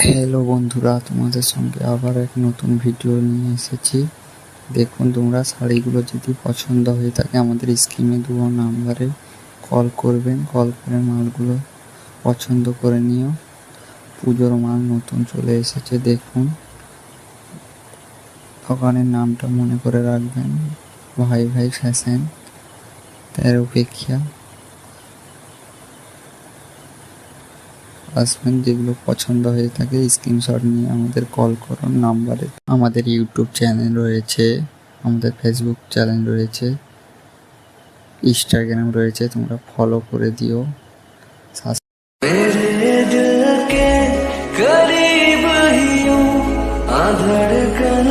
Hello বন্ধুরা, তোমাদের সঙ্গে আবার এক নতুন ভিডিও নিয়ে এসেছি। দেখুন, তোমরা শাড়িগুলো যদি পছন্দ হয়ে থাকে আমাদের স্ক্রিনে দেওয়া নাম্বারে কল করবেন। কল করে মালগুলো পছন্দ করে নিও। পুজোর মাল নতুন চলে এসেছে। দেখুন, দোকানের নামটা মনে করে রাখবেন, ভাই ভাই ফ্যাশন, 13 উপেক্ষা। আসবেন, যেগুলো পছন্দ হয়ে থাকে স্ক্রিনশট নিয়ে আমাদের কল করুন নাম্বারে। আমাদের ইউটিউব চ্যানেল রয়েছে, আমাদের ফেসবুক চ্যানেল রয়েছে, इंस्टाग्राम রয়েছে, তোমরা ফলো করে দিও। मेरे दिल के करीब ही हूँ, धड़कन